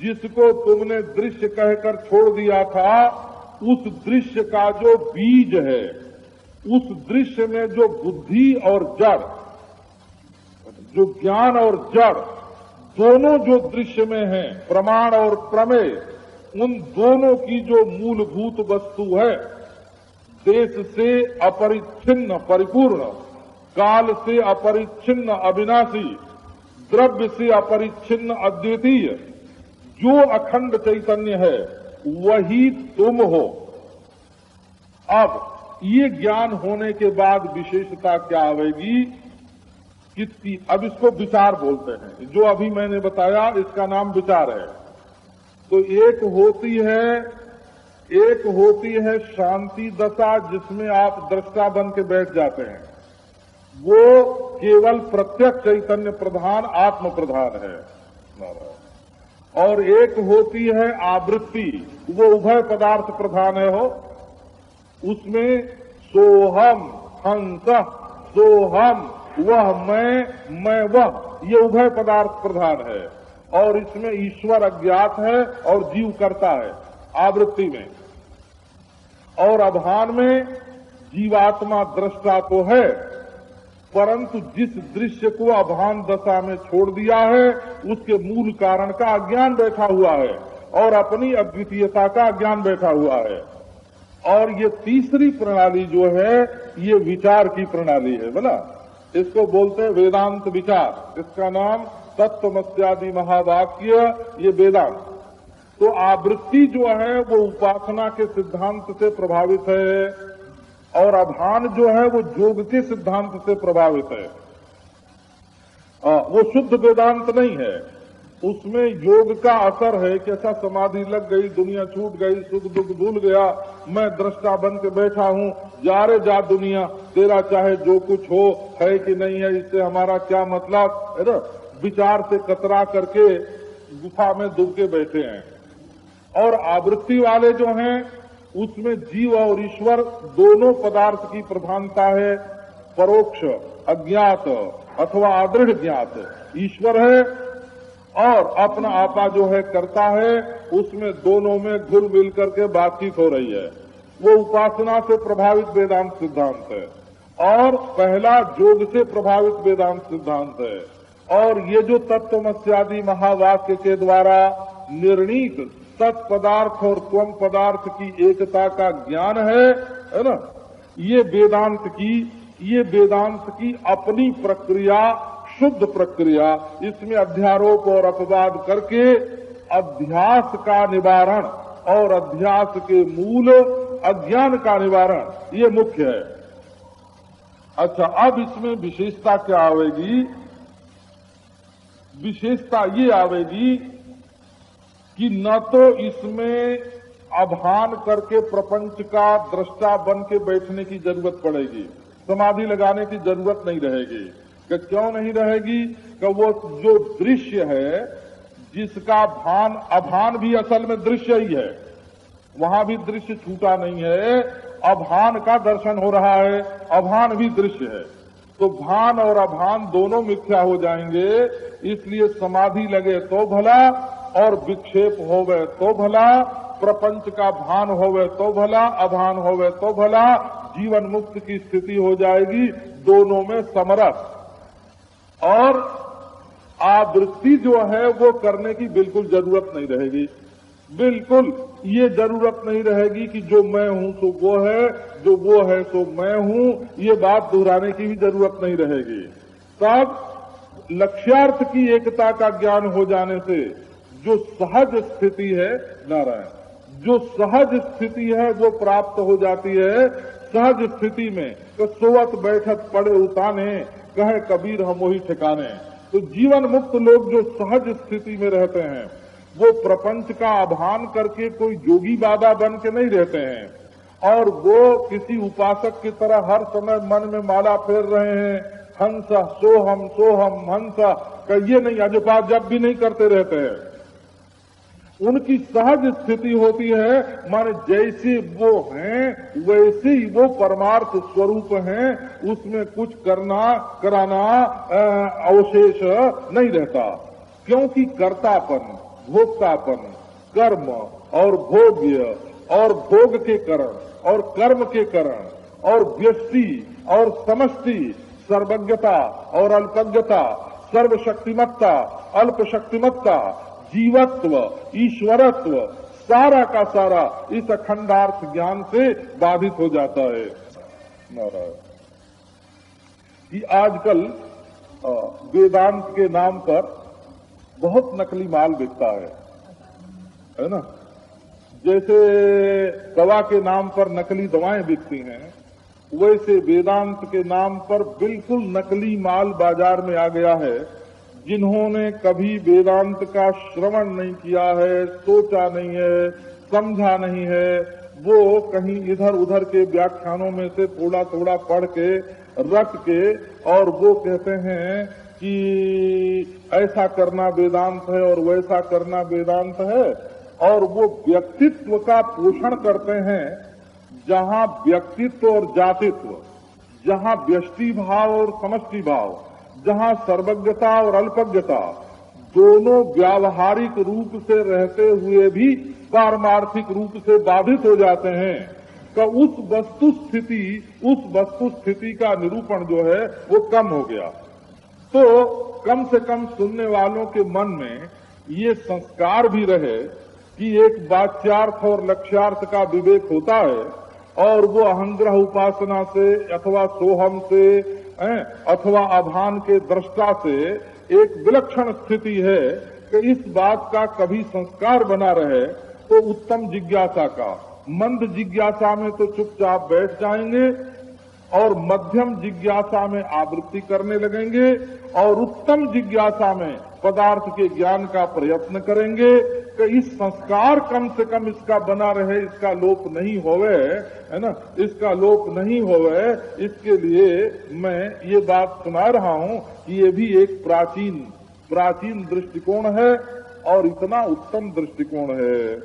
जिसको तुमने दृश्य कहकर छोड़ दिया था, उस दृश्य का जो बीज है, उस दृश्य में जो बुद्धि और जड़, जो ज्ञान और जड़ दोनों जो दृश्य में है, प्रमाण और प्रमेय, उन दोनों की जो मूलभूत वस्तु है, देश से अपरिच्छिन्न परिपूर्ण, काल से अपरिच्छिन्न अविनाशी, द्रव्य से अपरिच्छिन्न अद्वितीय, जो अखंड चैतन्य है वही तुम हो। अब ये ज्ञान होने के बाद विशेषता क्या आवेगी? कितनी, अब इसको विचार बोलते हैं। जो अभी मैंने बताया इसका नाम विचार है। तो एक होती है शांति दशा, जिसमें आप दृष्टा बन के बैठ जाते हैं। वो केवल प्रत्यक्ष चैतन्य प्रधान, आत्म प्रधान है। और एक होती है आवृत्ति, वो उभय पदार्थ प्रधान है। हो उसमें सोहम हंस, सोहम वह मैं वह, ये उभय पदार्थ प्रधान है। और इसमें ईश्वर अज्ञात है और जीव करता है आवृत्ति में। और अभान में जीवात्मा दृष्टा तो है, परंतु जिस दृश्य को अभान दशा में छोड़ दिया है उसके मूल कारण का अज्ञान बैठा हुआ है और अपनी अद्वितीयता का अज्ञान बैठा हुआ है। और ये तीसरी प्रणाली जो है ये विचार की प्रणाली है। बोला, इसको बोलते हैं वेदांत विचार। इसका नाम तत्वमस्यादि महावाक्य, ये वेदांत। तो आवृत्ति जो है वो उपासना के सिद्धांत से प्रभावित है और अभान जो है वो योग के सिद्धांत से प्रभावित है। वो शुद्ध वेदांत नहीं है। उसमें योग का असर है कि ऐसा समाधि लग गई, दुनिया छूट गई, सुख दुख भूल गया, मैं दृष्टा बन के बैठा हूँ, जा रे जा दुनिया, तेरा चाहे जो कुछ हो, है कि नहीं है, इससे हमारा क्या मतलब। है ना, विचार से कतरा करके गुफा में डूब के बैठे हैं, और आवृत्ति वाले जो हैं उसमें जीव और ईश्वर दोनों पदार्थ की प्रधानता है। परोक्ष अज्ञात अथवा अदृढ़ ज्ञात ईश्वर है, और अपना आपा जो है करता है, उसमें दोनों में घुल मिल करके बातचीत हो रही है। वो उपासना से प्रभावित वेदांत सिद्धांत है, और पहला योग से प्रभावित वेदांत सिद्धांत है। और ये जो तत्वमस्यादि महावाक्य के द्वारा निर्णीत तत्पदार्थ और त्वम पदार्थ की एकता का ज्ञान है ना, ये वेदांत की अपनी प्रक्रिया, शुद्ध प्रक्रिया। इसमें अध्यारोप और अपवाद करके अध्यास का निवारण और अध्यास के मूल अज्ञान का निवारण, ये मुख्य है। अच्छा, अब इसमें विशेषता क्या आवेगी? विशेषता ये आवेगी कि न तो इसमें आभान करके प्रपंच का दृष्टा बन के बैठने की जरूरत पड़ेगी, समाधि लगाने की जरूरत नहीं रहेगी। कि क्यों नहीं रहेगी? कि वो जो दृश्य है, जिसका अभान भी असल में दृश्य ही है, वहां भी दृश्य छूटा नहीं है, अभान का दर्शन हो रहा है, अभान भी दृश्य है। तो भान और अभान दोनों मिथ्या हो जाएंगे। इसलिए समाधि लगे तो भला, और विक्षेप होवे तो भला, प्रपंच का भान होवे तो भला, अभान होवे तो भला, जीवन मुक्त की स्थिति हो जाएगी, दोनों में समरस। और आवृत्ति जो है वो करने की बिल्कुल जरूरत नहीं रहेगी। बिल्कुल ये जरूरत नहीं रहेगी कि जो मैं हूं सो वो है, जो वो है सो मैं हूं, ये बात दोहराने की भी जरूरत नहीं रहेगी। तब लक्ष्यार्थ की एकता का ज्ञान हो जाने से जो सहज स्थिति है, नारायण, जो सहज स्थिति है वो प्राप्त हो जाती है। सहज स्थिति में तो सोवत बैठत पड़े उताने, कहे कबीर हम वही ठिकाने। तो जीवन मुक्त लोग जो सहज स्थिति में रहते हैं, वो प्रपंच का आभान करके कोई योगी बाबा बन के नहीं रहते हैं, और वो किसी उपासक की तरह हर समय मन में माला फेर रहे हैं, हंस सोहम हंस, ये नहीं, अजपा जब भी नहीं करते रहते हैं। उनकी सहज स्थिति होती है, माने जैसे वो हैं वैसे ही वो परमार्थ स्वरूप हैं, उसमें कुछ करना कराना अवशेष नहीं रहता। क्योंकि कर्तापन, भोक्तापन, कर्म और भोग्य और भोग के करण और कर्म के करण और व्यष्टि और समष्टि, सर्वज्ञता और अल्पज्ञता, सर्वशक्तिमत्ता, अल्पशक्तिमत्ता, जीवत्व, ईश्वरत्व, सारा का सारा इस अखंडार्थ ज्ञान से बाधित हो जाता है। नारायण, कि आजकल वेदांत के नाम पर बहुत नकली माल बिकता है ना। जैसे दवा के नाम पर नकली दवाएं बिकती हैं, वैसे वेदांत के नाम पर बिल्कुल नकली माल बाजार में आ गया है। जिन्होंने कभी वेदांत का श्रवण नहीं किया है, सोचा नहीं है, समझा नहीं है, वो कहीं इधर उधर के व्याख्यानों में से थोड़ा थोड़ा पढ़ के रख के, और वो कहते हैं कि ऐसा करना वेदांत है और वैसा करना वेदांत है, और वो व्यक्तित्व का पोषण करते हैं। जहाँ व्यक्तित्व और जातित्व, जहाँ व्यष्टि भाव और समष्टि भाव, जहाँ सर्वज्ञता और अल्पज्ञता दोनों व्यावहारिक रूप से रहते हुए भी पारमार्थिक रूप से बाधित हो जाते हैं, तो उस वस्तु स्थिति का निरूपण जो है वो कम हो गया। तो कम से कम सुनने वालों के मन में ये संस्कार भी रहे कि एक वाच्यार्थ और लक्ष्यार्थ का विवेक होता है, और वो अहंग्रह उपासना से अथवा सोहम से अथवा आभान के दृष्टा से एक विलक्षण स्थिति है कि इस बात का कभी संस्कार बना रहे तो उत्तम जिज्ञासा का। मंद जिज्ञासा में तो चुपचाप बैठ जाएंगे, और मध्यम जिज्ञासा में आवृत्ति करने लगेंगे, और उत्तम जिज्ञासा में पदार्थ के ज्ञान का प्रयत्न करेंगे कि इस संस्कार कम से कम इसका बना रहे, इसका लोप नहीं होवे, है ना, इसका लोप नहीं होवे। इसके लिए मैं ये बात सुना रहा हूं कि ये भी एक प्राचीन दृष्टिकोण है, और इतना उत्तम दृष्टिकोण है।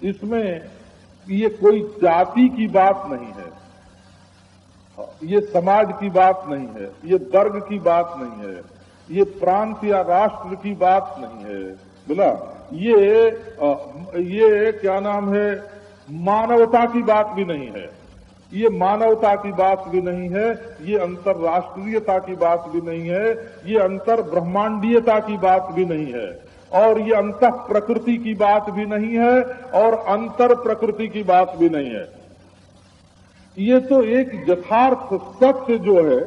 इसमें ये कोई जाति की बात नहीं है, ये समाज की बात नहीं है, ये वर्ग की बात नहीं है, ये प्रांत या राष्ट्र की बात नहीं है, बोला ये क्या नाम है, मानवता की बात भी नहीं है, ये मानवता की बात भी नहीं है, ये अंतरराष्ट्रीयता की बात भी नहीं है, ये अंतर ब्रह्मांडीयता की बात भी नहीं है, और ये अंतः प्रकृति की बात भी नहीं है, और अंतर प्रकृति की बात भी नहीं है। ये तो एक यथार्थ सत्य जो है,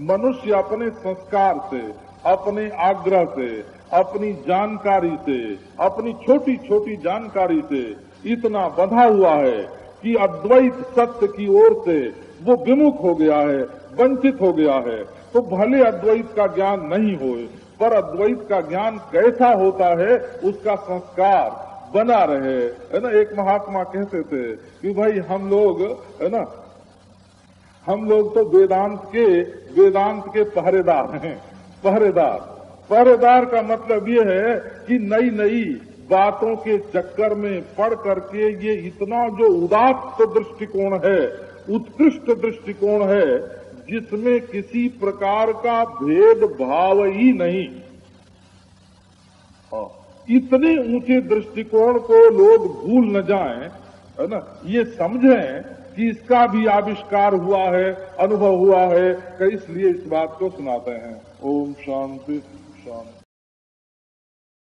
मनुष्य अपने संस्कार से, अपने आग्रह से, अपनी जानकारी से, अपनी छोटी छोटी जानकारी से इतना बंधा हुआ है कि अद्वैत सत्य की ओर से वो विमुख हो गया है, वंचित हो गया है। तो भले अद्वैत का ज्ञान नहीं हो, पर अद्वैत का ज्ञान कैसा होता है उसका संस्कार बना रहे, है ना। एक महात्मा कहते थे कि भाई हम लोग, है ना, हम लोग तो वेदांत के पहरेदार हैं। पहरेदार का मतलब ये है कि नई नई बातों के चक्कर में पड़ करके ये इतना जो उदात्त दृष्टिकोण है, उत्कृष्ट दृष्टिकोण है, जिसमें किसी प्रकार का भेदभाव ही नहीं, इतने ऊंचे दृष्टिकोण को लोग भूल न जाएं, है ना, ये समझें कि इसका भी आविष्कार हुआ है, अनुभव हुआ है, कि इसलिए इस बात को सुनाते हैं। ओम शांति शांति।